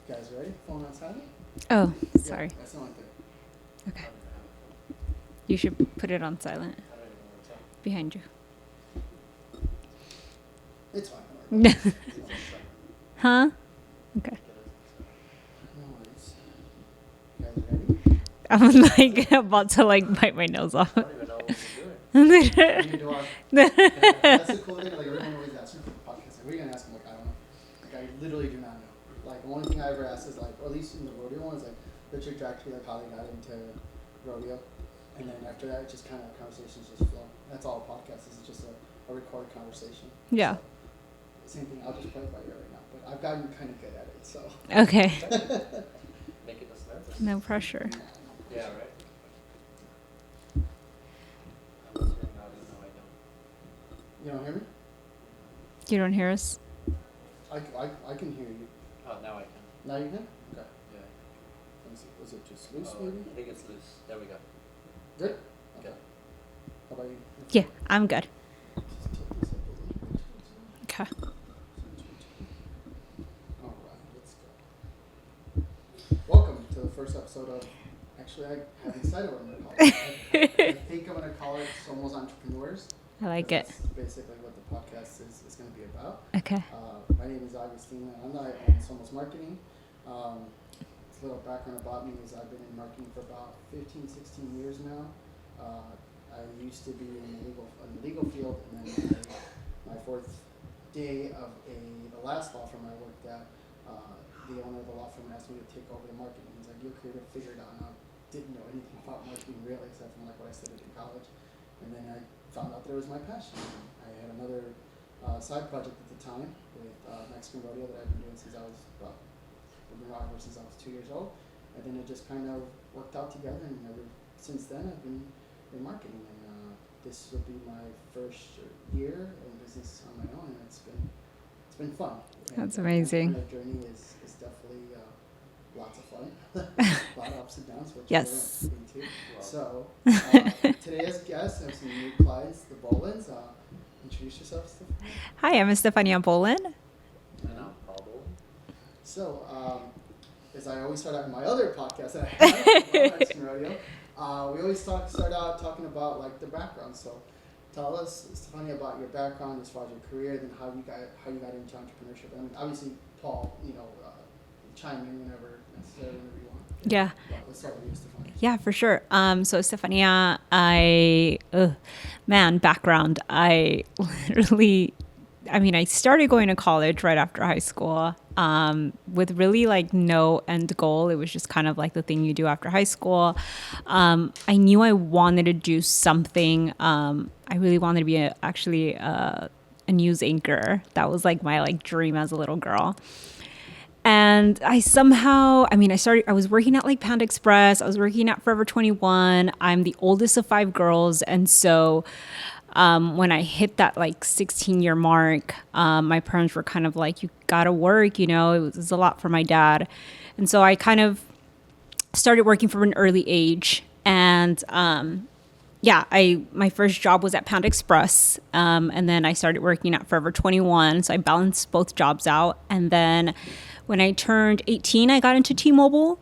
guys ready? Phone on silent? Oh, sorry. Yeah, that's not like that. Okay. You should put it on silent. Behind you. It's fine. Huh? Okay. No worries. You guys ready? I'm like about to like bite my nose off. I don't even know what we're doing. That's the cool thing. Like everyone always asks me for the podcast. Like, what are you gonna ask me? Like, I don't know. Like, I literally do not know. Like, the only thing I ever asked is like, or at least in the rodeo one, is like the trajectory, like how they got into rodeo, and then after that, it just kind of conversations just flow. That's all a podcast is. It's just a recorded conversation. Yeah. So, same thing. I'll just play it by ear right now, but I've gotten kind of good at it. So. Okay. Making us nervous. No pressure. Yeah, right. I'm listening now, even though I don't. You don't hear me? You don't hear us? I can hear you. Oh, now I can. Now you can? Okay. Yeah. Let me see. Was it just loose Oh, maybe? I think it's loose. There we go. Good? Okay. How about you? Yeah, I'm good. Just tilt this up a little bit. Okay. All right, let's go. Welcome to the first episode of. Actually, I haven't decided what I'm going to call it. I think I'm going to call it Somos Entrepreneurs. I like it. That's basically what the podcast is going to be about. Okay. My name is Agustin, and I own Somos Marketing. A little background about me is I've been in marketing for about 15, 16 years now. I used to be in the legal field, and then my fourth day of the last law firm I worked at, the owner of the law firm asked me to take over the marketing. He's like, "You're creative, figure it out." And I didn't know anything about marketing really, except from like what I studied in college. And then I found out that it was my passion. I had another side project at the time with Mexican rodeo that I've been doing since I was since I was 2 years old. And then it just kind of worked out together, and ever since then I've been in marketing. And this will be my first year in business on my own, and it's been fun. That's And amazing. The journey is definitely lots of fun, a lot of ups and downs, which Yes. we're into. So today's guests have some new clients, the Bollins. Introduce yourself, Stefania. Hi, I'm Estefania Bollin. And I'm Paul Bollin. So, as I always start out in my other podcast that I have, Mexican Rodeo, we always start out talking about like the background. So, tell us, Stefania, about your background as far as your career, then how you got into entrepreneurship. I mean, obviously, Paul, chime in whenever necessary, whenever you want. Yeah. But let's start with you, Stefania. Yeah, for sure. So Estefania, background. I started going to college right after high school with really like no end goal. It was just kind of like the thing you do after high school. I knew I wanted to do something. I really wanted to be a news anchor. That was like my dream as a little girl. And I was working at like Panda Express. I was working at Forever 21. I'm the oldest of 5 girls. And so when I hit that 16-year mark, my parents were kind of like, you gotta work, it was a lot for my dad. And so I kind of started working from an early age. And my first job was at Panda Express. And then I started working at Forever 21. So I balanced both jobs out. And then when I turned 18, I got into T-Mobile.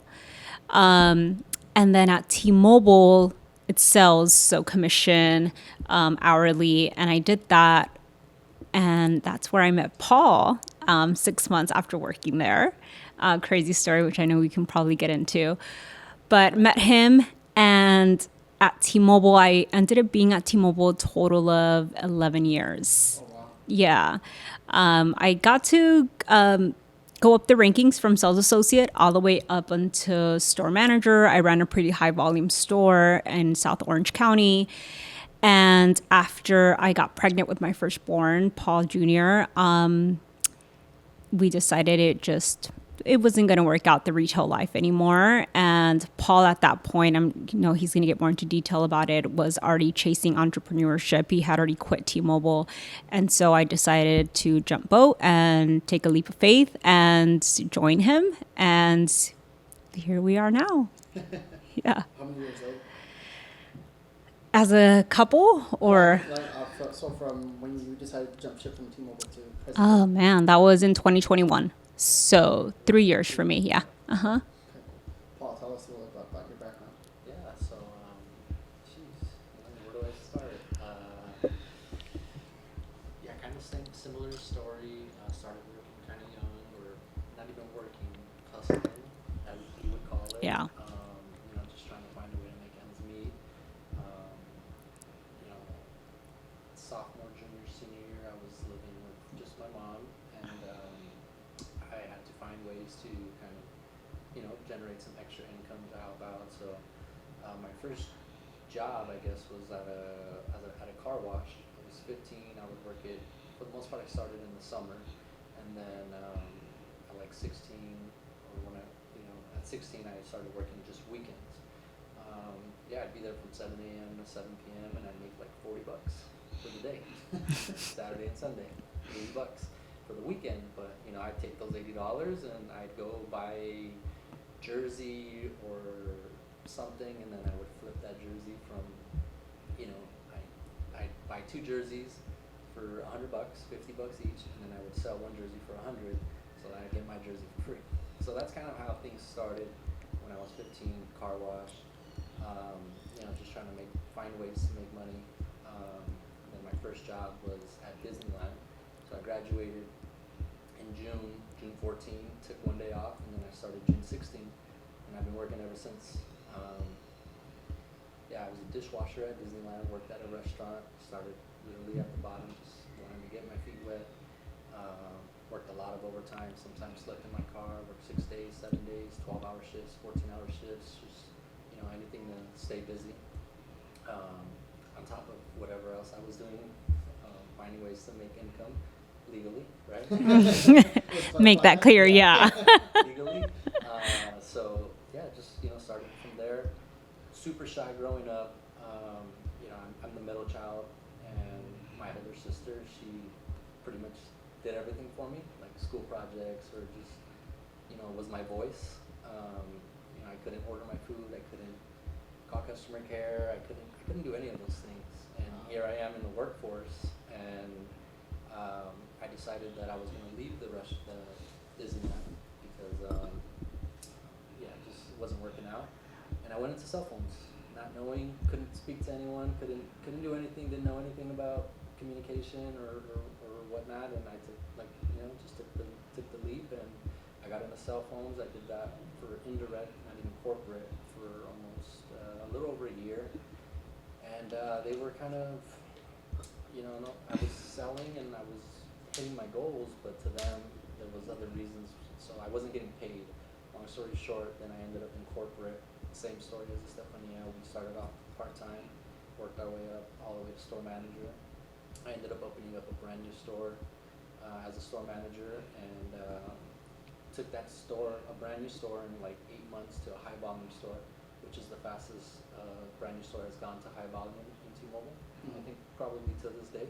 And then at T-Mobile, it sells, so commission, hourly. And I did that. And that's where I met Paul 6 months after working there. Crazy story, which I know we can probably get into. But met him, and at T-Mobile, I ended up being at T-Mobile a total of 11 years. Oh, wow. Yeah. I got to go up the rankings from sales associate all the way up into store manager. I ran a pretty high volume store in South Orange County. And after I got pregnant with my firstborn, Paul Jr., we decided it wasn't going to work out the retail life anymore. And Paul, at that point, he's going to get more into detail about it, was already chasing entrepreneurship. He had already quit T-Mobile. And so I decided to jump boat and take a leap of faith and join him. And here we are now. Yeah. How many years old? As a couple, or? So from when you decided to jump ship from T-Mobile to present? Oh, man, that was in 2021. So 3 years for me. Yeah. Uh-huh. Okay. Paul, tell us a little bit about your background. Yeah, so, geez, where do I start? Yeah, kind of similar story. Started working kind of young, or not even working, hustling, as you would call it. Yeah. Just trying to find a way to make ends meet. Um, you know, sophomore, junior, senior year, I was living with just my mom, and I had to find ways to kind of, generate some extra income to help out. So my first job, I guess, was at a car wash. I was 15. I would work it. For the most part, I started in the summer, and then at like 16, or at 16, I started working just weekends. Yeah, I'd be there from 7 a.m. to 7 p.m. and I'd make like $40 for the day, Saturday and Sunday, $80 for the weekend. But I'd take those $80 and I'd go buy a jersey or something, and then I would flip that jersey from, I'd buy 2 jerseys for $100, $50 each, and then I would sell one jersey for 100, so that I'd get my jersey for free. So that's kind of how things started when I was 15, car wash. Just trying to find ways to make money. Then my first job was at Disneyland. So I graduated in June 14, took one day off, and then I started June 16, and I've been working ever since. I was a dishwasher at Disneyland, worked at a restaurant, started literally at the bottom, just wanted to get my feet wet. Worked a lot of overtime, sometimes slept in my car, worked 6 days, 7 days, 12-hour shifts, 14-hour shifts, just anything to stay busy. On top of whatever else I was doing, finding ways to make income legally, right? Make that clear. Yeah. Legally. So yeah, just started from there. Super shy growing up. I'm the middle child, and my older sister, she pretty much did everything for me, like school projects or just was my voice. I couldn't order my food. I couldn't call customer care. I couldn't do any of those things. And here I am in the workforce, and I decided that I was going to leave the Disneyland because it just wasn't working out. And I went into cell phones, not knowing, couldn't speak to anyone, couldn't do anything, didn't know anything about communication or whatnot. And I just took the leap, and I got into cell phones. I did that for indirect, not even corporate, for almost a little over a year. And they were kind of, I was selling and I was hitting my goals, but to them there was other reasons. So I wasn't getting paid. Long story short, then I ended up in corporate. Same story as Estefania. We started off part-time, worked our way up all the way to store manager. I ended up opening up a brand new store as a store manager, and took that store, a brand new store, in like 8 months to a high volume store, which is the fastest brand new store has gone to high volume in T-Mobile. I think probably to this day.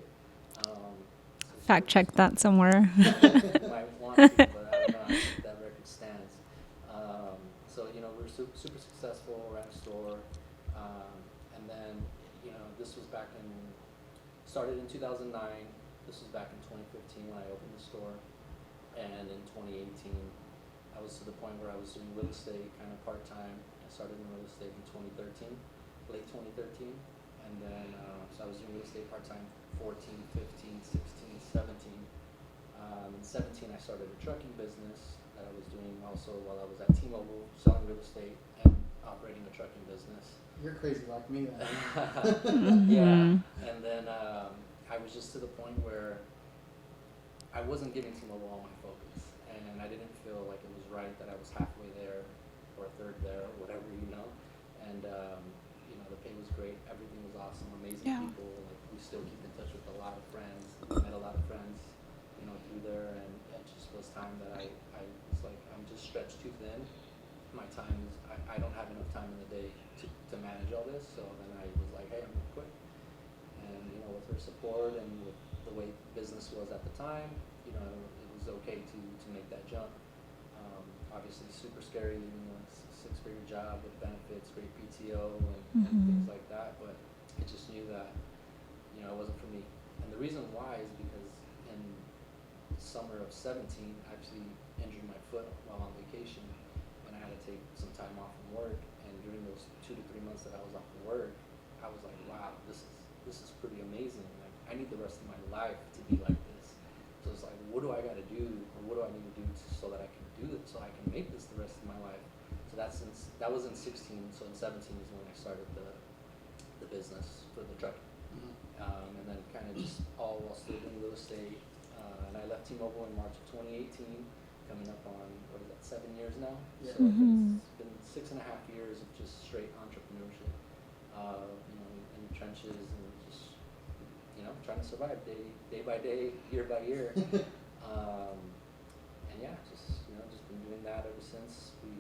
Fact check that somewhere. Might want to, but I don't know. I think that record stands. We were super successful, ran a store, and then this was started in 2009. This was back in 2015 when I opened the store, and in 2018 I was to the point where I was doing real estate kind of part-time. I started in real estate in 2013, late 2013, and then so I was doing real estate part-time 14, 15, 16, 17. In 17 I started a trucking business that I was doing also while I was at T-Mobile, selling real estate and operating a trucking business. You're crazy like me then. Yeah, and then I was just to the point where I wasn't giving T-Mobile all my focus, and I didn't feel like it was right that I was halfway there or a third there or whatever, and the pay was great, everything was awesome, amazing people. Like, we still keep in touch with a lot of friends. I met a lot of friends through there, and it just was time that I was like, I'm just stretched too thin. My time is, I don't have enough time in the day to manage all this. So then I was like, hey, I'm gonna quit. And with her support and with the way business was at the time, it was okay to make that jump. Obviously super scary, leaving a 6-figure job with benefits, great PTO and things like that, but I just knew that it wasn't for me. And the reason why is because in summer of 17, I actually injured my foot while on vacation, and I had to take some time off from work. And during those 2 to 3 months that I was off from work, I was like, wow, this is pretty amazing. Like, I need the rest of my life to be like this. So it's like, what do I got to do, or what do I need to do so that I can do it, so I can make this the rest of my life. So that was in 16. So in 17 is when I started the business for the trucking. And then kind of just all while still doing real estate. And I left T-Mobile in March of 2018, coming up on, what is that, 7 years now? Yeah. So it's been 6.5 years of just straight entrepreneurship, in the trenches and just, trying to survive day by day, year by year. And yeah, just been doing that ever since we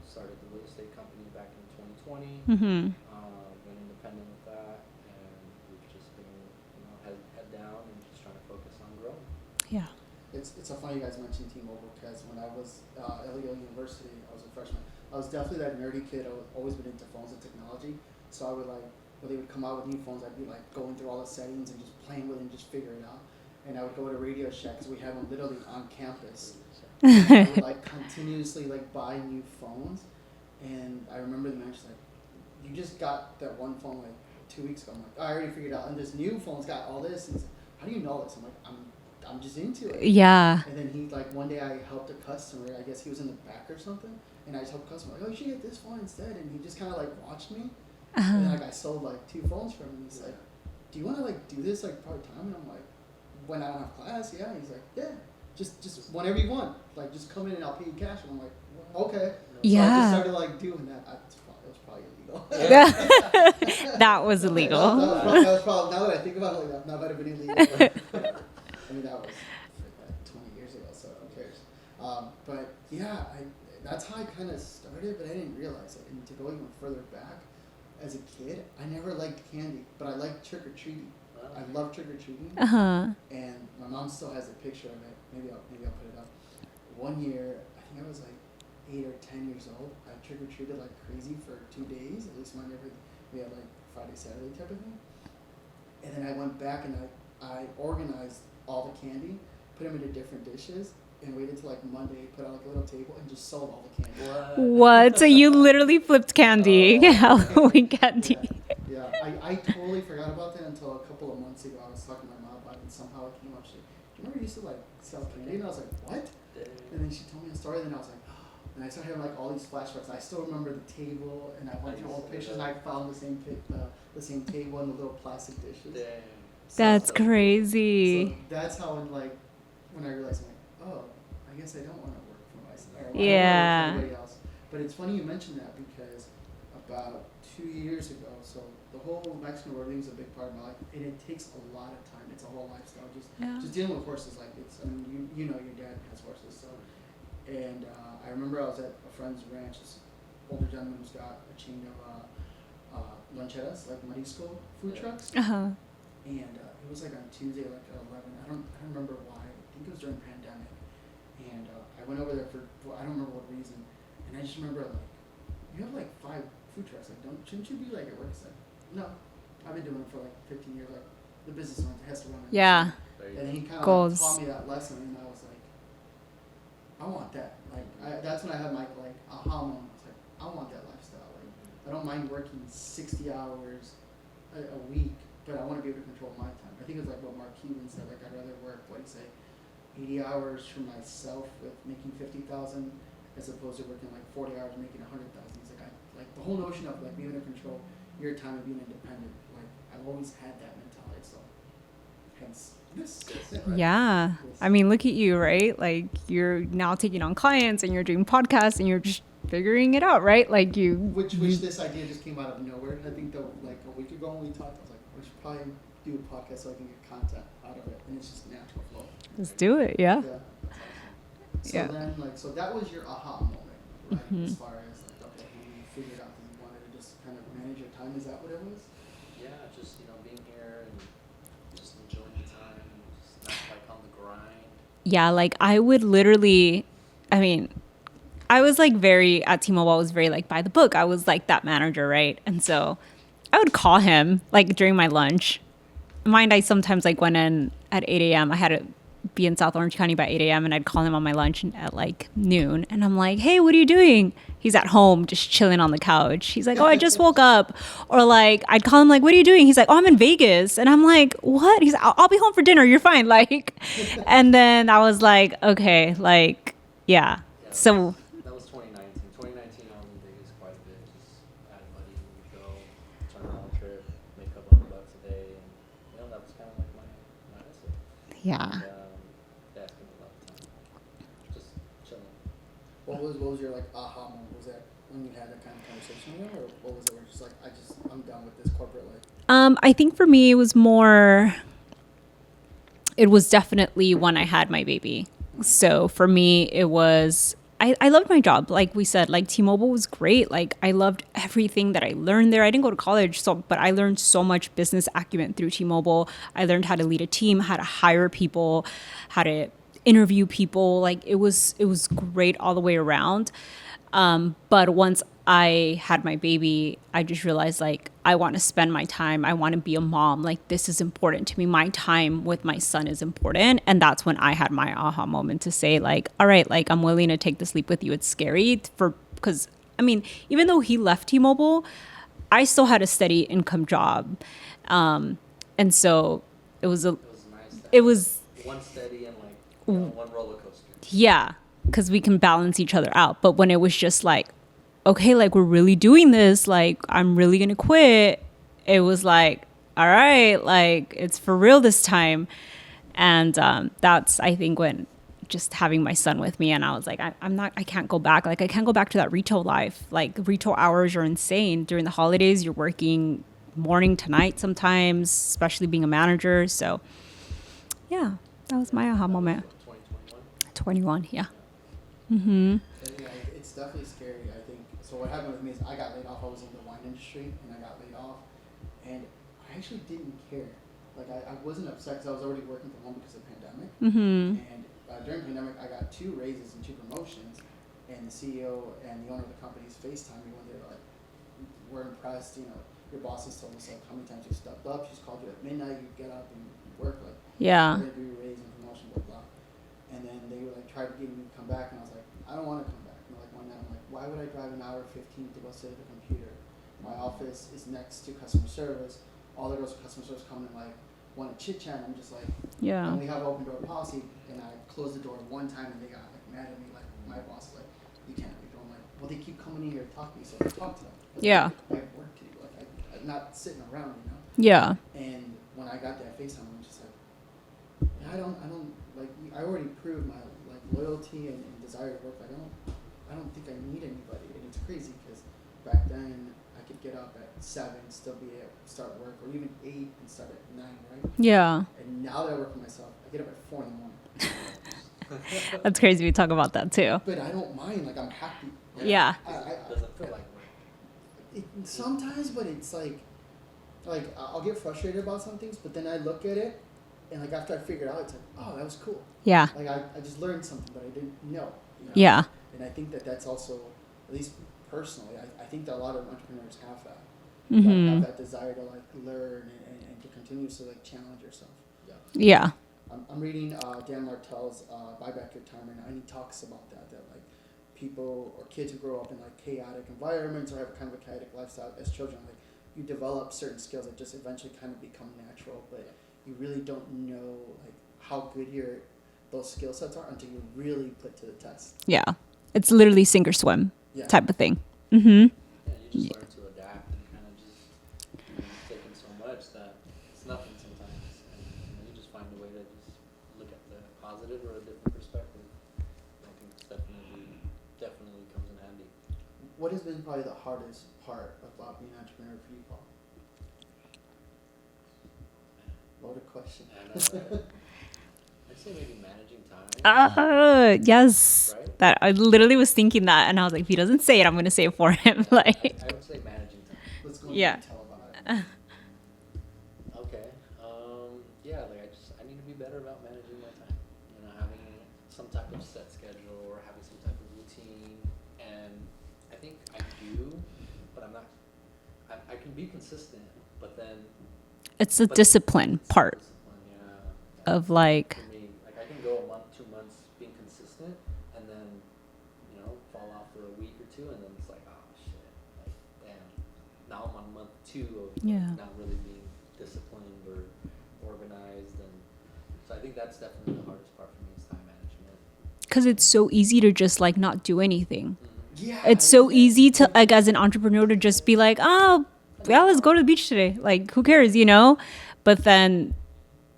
started the real estate company back in 2020. Went independent with that, and we've just been, head down and just trying to focus on growing. Yeah. It's so funny you guys mentioned T-Mobile, because when I was at Yale University, I was a freshman. I was definitely that nerdy kid. I was always been into phones and technology. So I would when they would come out with new phones, I'd be like going through all the settings and just playing with it and just figure it out. And I would go to Radio Shack, because we have them literally on campus. I would continuously buy new phones. And I remember the manager's like, you just got that one phone 2 weeks ago. I'm like, oh, I already figured it out. And this new phone's got all this. And he's like, how do you know this? I'm like, I'm just into it. Yeah. And then he one day I helped a customer. I guess he was in the back or something. And I just helped a customer. Oh, you should get this phone instead. And he just kind of watched me. And then I sold 2 phones from him. He's like, do you want to do this part time? And I'm like, when I don't have class, yeah. And he's like, yeah, just whenever you want. Just come in and I'll pay you cash. And I'm like, okay. Yeah. So I just started doing that. It was probably illegal. Yeah. That was illegal. That was probably, now that I think about it, that might have been illegal. I mean, that was 20 years ago, so who cares? But yeah, that's how I kind of started, but I didn't realize it. And to go even further back, as a kid, I never liked candy, but I liked trick-or-treating. I love trick-or-treating. And my mom still has a picture of it. Maybe I'll put it up. One year, I think I was 8 or 10 years old. I trick-or-treated like crazy for 2 days. At least my neighborhood, we had Friday, Saturday type of thing. And then I went back and I organized all the candy, put them into different dishes, and waited till Monday, put out a little table, and just sold all the candy. What? So you literally flipped candy, Halloween candy. Yeah, I totally forgot about that until a couple of months ago. I was talking to my mom about it, and somehow it came up. She's like, do you remember you used to sell candy? And I was like, what? And then she told me a story, and then I was like, oh. And I started having all these flashbacks. I still remember the table, and I went through old pictures, and I found the same table and the little plastic dishes. That's crazy. So that's how when I realized, oh, I guess I don't want to work for myself. Or I don't Yeah. want to work for anybody else. But it's funny you mentioned that, because about 2 years ago, so the whole Mexican rodeo is a big part of my life, and it takes a lot of time. It's a whole lifestyle. Just dealing with horses, you know your dad has horses, so. And I remember I was at a friend's ranch. This older gentleman who's got a chain of loncheras, marisco food trucks. And it was on Tuesday, at 11. I don't remember why. I think it was during pandemic. And I went over there for I don't remember what reason. And I just remember you have 5 food trucks. Shouldn't you be at work? It's no, I've been doing it for 15 years. The business owner has to run it. Yeah. And he kind of Goals. taught me that lesson, and I was like, I want that. That's when I had my aha moment. I was like, I want that lifestyle. I don't mind working 60 hours a week, but I want to be able to control my time. I think it was what Mark Cuban said. I'd rather work 80 hours for myself with making 50,000, as opposed to working 40 hours making 100,000. He's the whole notion of being able to control your time and being independent. I've always had that mentality. So hence this. Right? Yeah. I mean, look at you, right? You're now taking on clients, and you're doing podcasts, and you're just figuring it out, right? Which this idea just came out of nowhere. I think a week ago when we talked, I was like, we should probably do a podcast so I can get content out of it, and it's just natural flow. Let's do it. Yeah. Yeah, that's awesome. So then, so that was your aha moment, right? As far as okay, you figured out that you wanted to just kind of manage your time. Is that what it was? Yeah, just being here and just enjoying the time, just not on the grind. Yeah, I would literally, I was very, at T-Mobile, I was very by the book. I was that manager, right? And so I would call him during my lunch. Mind, I sometimes went in at 8 a.m. I had to be in South Orange County by 8 a.m. and I'd call him on my lunch at like noon. And I'm like, hey, what are you doing? He's at home just chilling on the couch. He's like, oh, I just woke up. Or like, I'd call him like, what are you doing? He's like, oh, I'm in Vegas. And I'm like, what? He's like, I'll be home for dinner. You're fine. Like, and then I was like, okay, like, yeah. Yeah, So that was 2019. 2019, I was in Vegas quite a bit. Just had a buddy who would go, turn around trip, make a couple $100 a day, and that was kind of like my hustle. yeah. And, yeah, I spent a lot of time just chilling. What was your like aha moment? Was that when you had that kind of conversation with him, or what was it? Where you're just like, I'm done with this corporate life. I think for me, it was definitely when I had my baby. So for me, it was, I loved my job. Like we said, like T-Mobile was great. Like I loved everything that I learned there. I didn't go to college, but I learned so much business acumen through T-Mobile. I learned how to lead a team, how to hire people, how to interview people. Like it was great all the way around. But once I had my baby, I just realized like I want to spend my time. I want to be a mom. Like this is important to me. My time with my son is important. And that's when I had my aha moment to say like, all right, like I'm willing to take this leap with you. It's scary because I mean, even though he left T-Mobile, I still had a steady income job. And so it was It was nice to have was, one steady and like one roller coaster. yeah, because we can balance each other out. But when it was just like, okay, like we're really doing this, like I'm really gonna quit, it was like, all right, like it's for real this time. And that's I think when just having my son with me, and I was like, I can't go back. Like I can't go back to that retail life. Like retail hours are insane. During the holidays, you're working morning to night sometimes, especially being a manager. So yeah, that was my aha moment. 2021. 21, yeah. Mm-hmm. Yeah, it's definitely scary. I think so. What happened with me is I got laid off. I was in the wine industry, and I got laid off, and I actually didn't care. Like I wasn't upset because I was already working from home because of the pandemic. Mm-hmm. And during the pandemic, I got 2 raises and 2 promotions, and the CEO and the owner of the company's FaceTime me when they're like, "We're impressed. Your boss has told us like how many times you stepped up. She's called you at midnight. You get up and you work. Like Yeah. we're gonna do your raise and promotion, blah blah." And then they were like try to get me to come back, and I was like, I don't want to come back. And like one night I'm like, why would I drive an hour 15 to go sit at the computer? My office is next to customer service. All the girls from customer service come and like want to chit chat. I'm just like, Yeah. and we have open door policy, and I closed the door one time, and they got like mad at me. Like my boss was like, you can't leave. I'm like, well, they keep coming in here to talk to me, so I talk to them. Like, Yeah. I have work to do. Like I'm not sitting around, Yeah. And when I got that FaceTime, I'm just like, I don't like. I already proved my like loyalty and desire to work. I don't think I need anybody, and it's crazy because back then I could get up at 7, still be able to start work, or even 8 and start at 9, right? Yeah. And now that I work for myself, I get up at 4 in the morning. That's crazy. We talk about that too. But I don't mind. Like I'm happy. Like, Yeah. It doesn't feel like work. Sometimes, but it's like I'll get frustrated about some things, but then I look at it, and like after I figure it out, it's like, oh, that was cool. Yeah. Like I just learned something that I didn't know. Yeah. And I think that's also, at least personally, I think that a lot of entrepreneurs have that. Mm-hmm. Have that desire to like learn and to continuously like challenge yourself. Yeah. Yeah. I'm reading Dan Martell's Buy Back Your Time right now, and he talks about that like people or kids who grow up in like chaotic environments or have kind of a chaotic lifestyle as children, like you develop certain skills that just eventually kind of become natural, but you really don't know like how good those skill sets are until you really put to the test. Yeah. It's literally sink or swim Yeah. type of thing. Mm-hmm. Yeah, you just learn to adapt and kind of just take in so much that it's nothing sometimes, and you just find a way to just look at the positive or a different perspective. I think it's definitely comes in handy. What has been probably the hardest part about being an entrepreneur for you, Paul? Loaded question. And I'd say maybe managing time. Yes. Right? That I literally was thinking that, and I was like, if he doesn't say it, I'm gonna say it for him. Like, I would say managing time. Let's go Yeah. and tell about it. Okay. Yeah, like I need to be better about managing my time. Having some type of set schedule or having some type of routine. And I think I do, but I'm not. I can be consistent, but then it's the discipline part discipline, yeah. of like, For me, like I can go being consistent, and then, fall off for a week or two, and then it's like, oh shit, like damn, now I'm on month 2 of Yeah. not really being disciplined or organized, and so I think that's definitely the hardest part for me is time management. Because it's so easy to just like not do anything. Yeah. It's so easy to like as an entrepreneur to just be like, oh yeah, let's go to the beach today, like who cares, but then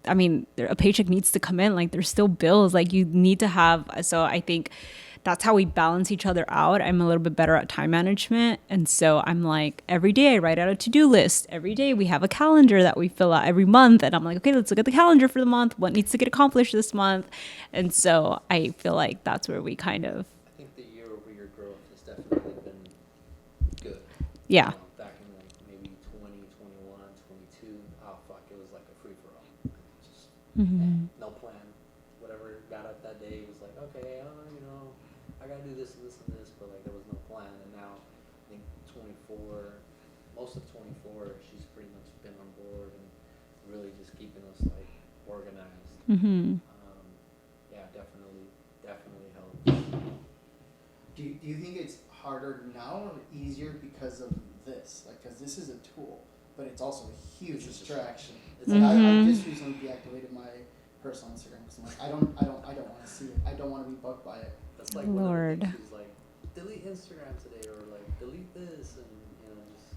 I mean a paycheck needs to come in, like there's still bills, like you need to have. So I think that's how we balance each other out. I'm a little bit better at time management, and so I'm like every day I write out a to-do list. Every day we have a calendar that we fill out every month, and I'm like, okay, let's look at the calendar for the month, what needs to get accomplished this month. And so I feel like that's where we kind of, I think the year-over-year growth has definitely been good. yeah. Back in like maybe 20, 21, 22, oh fuck, it was like a free-for-all. Just no plan. Whatever got up that day was like, okay, I gotta do this and this and this, but like there was no plan. And now I think 24, most of 24, she's pretty much been on board and really just keeping us like organized. Yeah, definitely helps. Do you think it's harder now or easier because of this? Like, because this is a tool, but it's also a huge distraction. It's like I just recently deactivated my personal Instagram because I'm like, I don't want to see it. I don't want to be bugged by it. That's like Lord. one of the things, she's like, delete Instagram today, or like delete this, and just.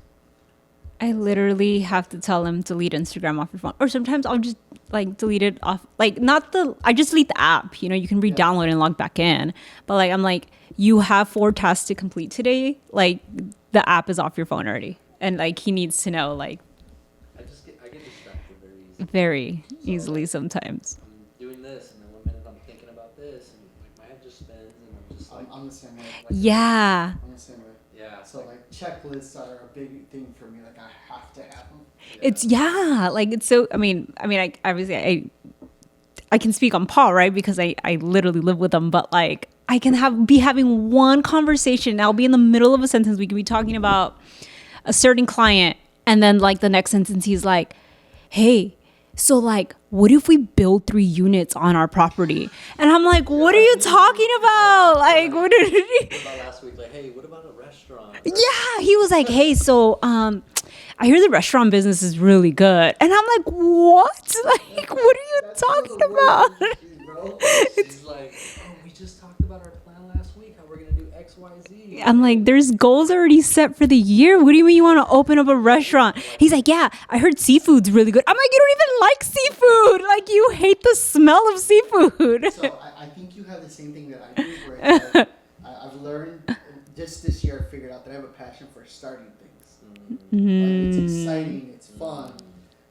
I literally have to tell him delete Instagram off your phone, or sometimes I'll just like delete it off, like I just delete the app, you can re-download and log back in, but like I'm like, you have 4 tasks to complete today, like the app is off your phone already, and like he needs to know, like I get distracted very easily sometimes. I'm doing this, and then 1 minute I'm thinking about this, and like my head just spins, and I'm just like. I'm the same way. Like, Yeah. I'm the same way. Yeah. So like checklists are a big thing for me. Like I have to have them. It's like it's so. I mean, I obviously I can speak on Paul, right? Because I literally live with him, but like I can be having one conversation. I'll be in the middle of a sentence. We can be talking about a certain client, and then like the next sentence, he's like, "Hey, so like, what if we build 3 units on our property?" And I'm like, "What are you talking about? Like, what did he?" What about last week? Like, hey, what about a restaurant? Yeah, he was like, "Hey, so I hear the restaurant business is really good," and I'm like, "What? Like, what are you talking about?" She's like, oh, we just talked about our plan last week. How we're gonna do X, Y, Z. I'm like, there's goals already set for the year. What do you mean you want to open up a restaurant? He's like, yeah, I heard seafood's really good. I'm like, you don't even like seafood. Like, you hate the smell of seafood. So I think you have the same thing that I do. Where I've learned just this year. I figured out that I have a passion for starting things. Like, it's exciting. It's fun.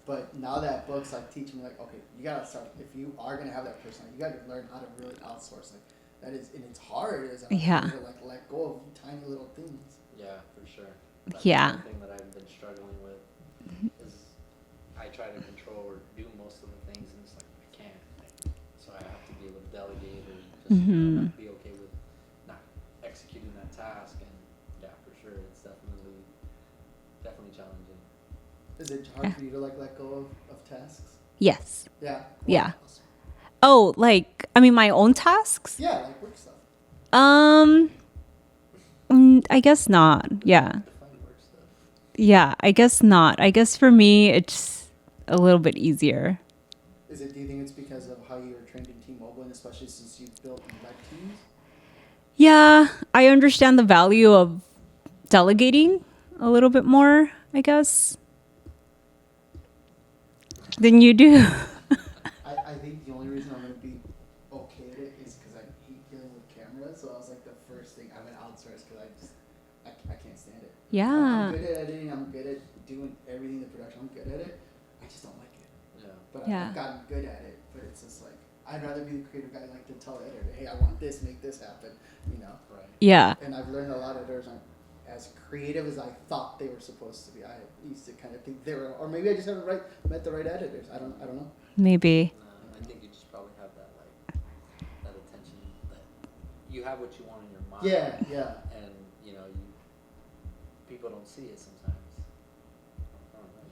But now that book's like teaching me, like, okay, you gotta start. If you are gonna have that person, you gotta learn how to really outsource. Like that is, and it's hard as an entrepreneur to like let go of tiny little things. Yeah, for sure. That's Yeah. one thing that I've been struggling with is I try to control or do most of the things, and it's like I can't. Like, so I have to be able to delegate or just be okay with not executing that task. And yeah, for sure, it's definitely challenging. Is it hard for you to like let go of tasks? Yes. Yeah. Yeah. Oh, like, I mean, my own tasks? Yeah, like work stuff. I guess not. Yeah. Define work stuff. Yeah, I guess not. I guess for me, it's a little bit easier. Do you think it's because of how you were trained in T-Mobile, and especially since you've built and led teams? Yeah, I understand the value of delegating a little bit more, I guess, than you do. I think the only reason I'm going to be okay at it is because I hate dealing with cameras. So I was like, the first thing I'm going to outsource because I can't stand it. Yeah. I'm good at editing. I'm good at doing everything in the production. I'm good at it. I just don't like it. Yeah. But Yeah. I've gotten good at it. But it's just like, I'd rather be the creative guy, like to tell the editor, hey, I want this, make this happen, Right. Yeah. And I've learned a lot of editors aren't as creative as I thought they were supposed to be. I used to kind of think they were, or maybe I just haven't met the right editors. I don't know. Maybe. I think you just probably have that that attention that you have what you want in your mind. Yeah. And people don't see it sometimes. I don't know,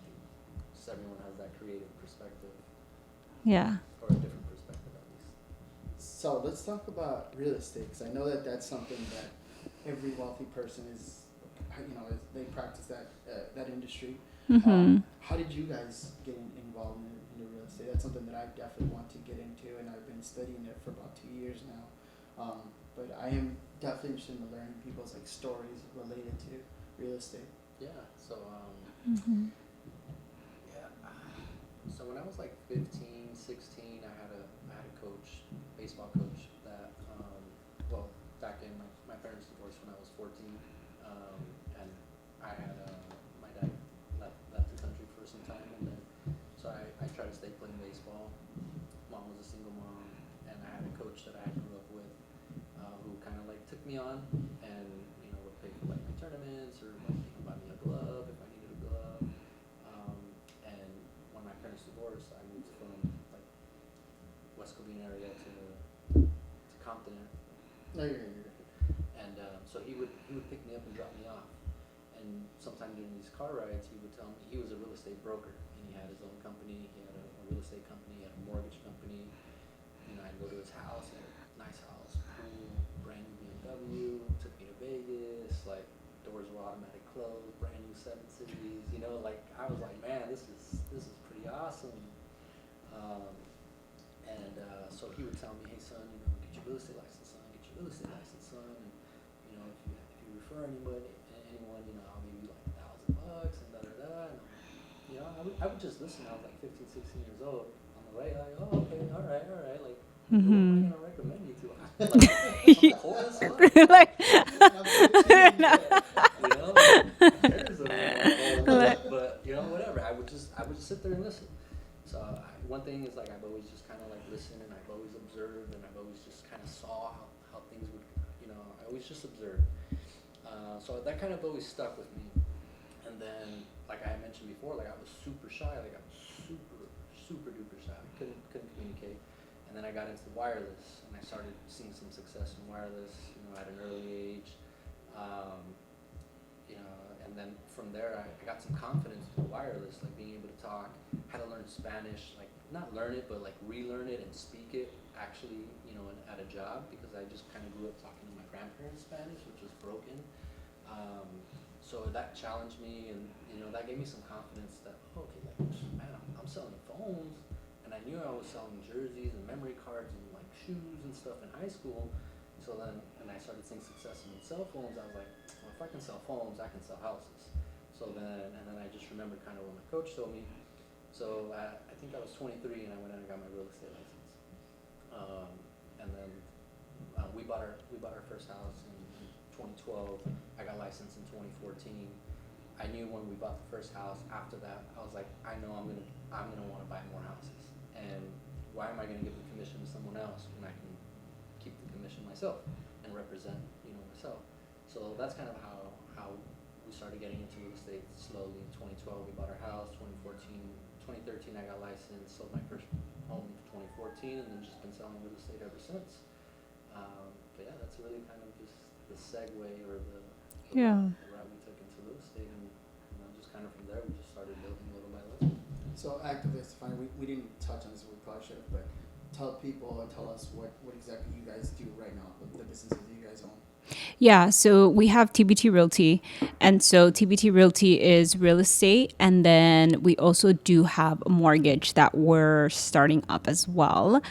just everyone has that creative perspective, Yeah. or a different perspective at least. So let's talk about real estate, because I know that that's something that every wealthy person is, they practice that industry. How did you guys get involved in real estate? That's something that I definitely want to get into, and I've been studying it for about 2 years now. But I am definitely interested in learning people's like stories related to real estate. Yeah. So yeah. So when I was like 15, 16, I had a coach, baseball coach that well, back in my parents divorced when I was 14, and I had my dad left the country for some time, and then so I tried to stay playing baseball. Mom was a single mom, and I had a coach that I grew up with, who kind of like took me on, and would pay for like my tournaments, or like buy me a glove if I needed a glove. And when my parents divorced, I moved from like West Covina area to Compton. No, you're good. And so he would pick me up and drop me off. And sometime during these car rides, he would tell me he was a real estate broker, and he had his own company. He had a real estate company, he had a mortgage company. I'd go to his house, he had a nice house, pool, brand new BMW, took me to Vegas, like doors were automatic closed, brand new 7 Cities. Like I was like, man, this is pretty awesome. So he would tell me, hey son, get your real estate license, son, get your real estate license, son, and if you refer anyone, I'll give you like $1,000 and da da da. And I would just listen. I was like 15, 16 years old on the way, like, oh, okay, all right, like, who am I gonna recommend you to? Like, homeless, huh? Like, But whatever. I would just sit there and listen. So one thing is like I've always just kind of like listened, and I've always observed, and I've always just kind of saw how things would, I always just observed. So that kind of always stuck with me. And then, like I mentioned before, like I was super shy. Like I was super duper shy. I couldn't communicate. And then I got into wireless, and I started seeing some success in wireless, at an early age. And then from there, I got some confidence with wireless, like being able to talk. Had to learn Spanish, like not learn it, but like relearn it and speak it actually, at a job, because I just kind of grew up talking to my grandparents Spanish, which was broken. So that challenged me, and that gave me some confidence that okay, like man, I'm selling phones, and I knew I was selling jerseys and memory cards and like shoes and stuff in high school. So then, and I started seeing success in cell phones. I was like, well, if I can sell phones, I can sell houses. So then, I just remembered kind of what my coach told me. So I think I was 23, and I went in and got my real estate license. And then we bought our first house in 2012. I got licensed in 2014. I knew when we bought the first house. After that, I was like, I know I'm gonna want to buy more houses. And why am I gonna give the commission to someone else when I can keep the commission myself and represent myself? So that's kind of how we started getting into real estate slowly. In 2012, we bought our house. 2013, I got licensed, sold my first home in 2014, and then just been selling real estate ever since. But yeah, that's really kind of just the segue or the route we took into real estate, and just kind of from there we just started building little by little. So activist, fine. We didn't touch on this. We probably should have, but tell people or tell us what exactly you guys do right now, the businesses you guys own. Yeah, so we have TBT Realty, and so TBT Realty is real estate, and then we also do have a mortgage that we're starting up as well,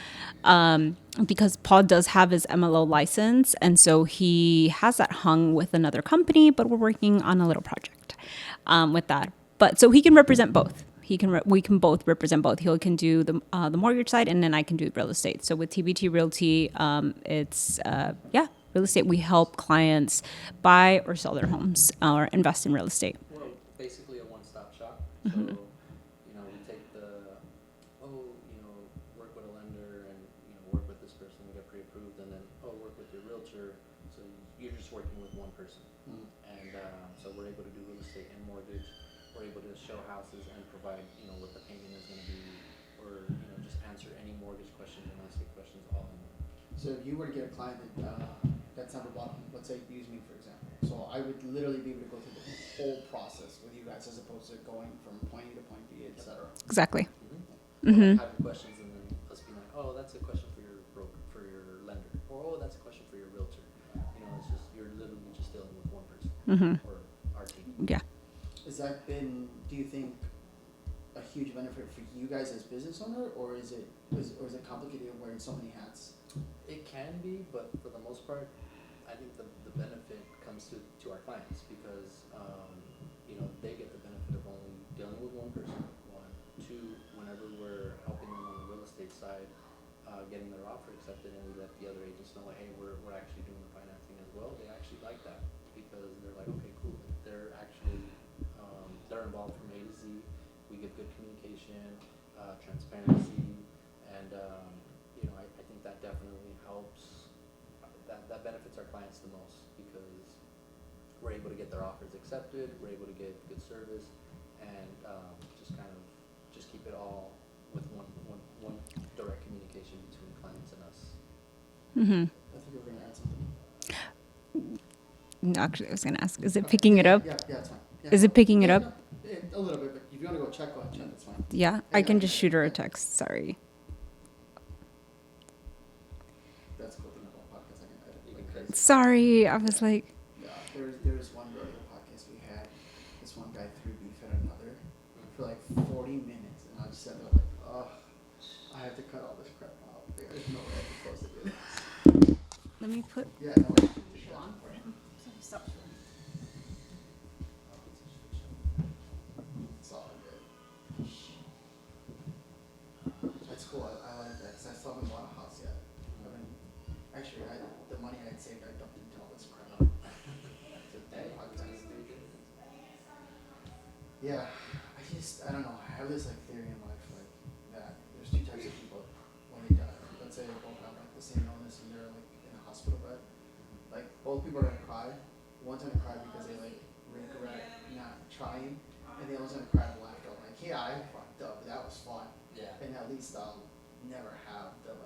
because Paul does have his MLO license, and so he has that hung with another company, but we're working on a little project with that. But so he can represent both. We can both represent both. He can do the mortgage side, and then I can do real estate. So with TBT Realty, it's real estate. We help clients buy or sell their homes or invest in real estate. We're basically a one-stop shop. Mm-hmm. So, we take work with a lender and, work with this person, we get pre-approved, and then, work with your realtor. So you're just working with one person. Mm. And so we're able to do real estate and mortgage. We're able to show houses and provide, what the payment is going to be, or, just answer any mortgage questions and real estate questions all in one. So if you were to get a client that's never bought, let's say use me for example, so I would literally be able to go through the whole process with you guys as opposed to going from point A to point B, etc. Exactly. Having questions and then us being like, oh, that's a question for your broker, for your or oh, that's a question for your realtor. You know, it's just you're literally just dealing with one person Mm-hmm. or our team. Yeah. Has that been, do you think, a huge benefit for you guys as business owner, or is it complicated wearing so many hats? It can be, but for the most part, I think the benefit comes to our clients because, you know, they get the benefit of only dealing with one person, one. Two, whenever we're helping them on the real estate side, getting their offer accepted and we let the other agents know, like, hey, we're actually doing the financing as well, they actually like that because they're like, okay, cool. They're actually, they're involved from A to Z. We give good communication, transparency, and, you know, I think that definitely helps. That benefits our clients the most because we're able to get their offers accepted, we're able to get good service, and just kind of just keep it all with one direct communication between clients and us. Mm-hmm. I think you were gonna add something. No, actually, I was gonna ask, is it Okay. picking it Yeah, up? Yeah, it's fine. Yeah, Is it picking it yeah, up? no, a little bit, but if you wanna go check, it's fine. Yeah, Hey, I can just edit, shoot her a edit. text. Sorry. That's the cool thing about podcasts, I can edit You like can crazy. Sorry, I was like, Yeah, there was one radio podcast we had. This one guy threw beef at another for like 40 minutes, and I just sat there like, oh, I have to cut all this crap out. There's no way I can close it. let me put. Yeah, no way. It's all good. That's cool. I like that because I still haven't bought a house yet. I mean, actually, the money I had saved, I dumped into all this crap. Yeah, I don't know. I have this like theory in life, like that there's two types of people when they die. Let's say they both have like the same illness and they're like in a hospital bed. Like both people are gonna cry. One's gonna cry because they like regret not trying, and the other's gonna cry and laugh. Like, yeah, I fucked up, but that was fun. Yeah. And at least I'll never have the like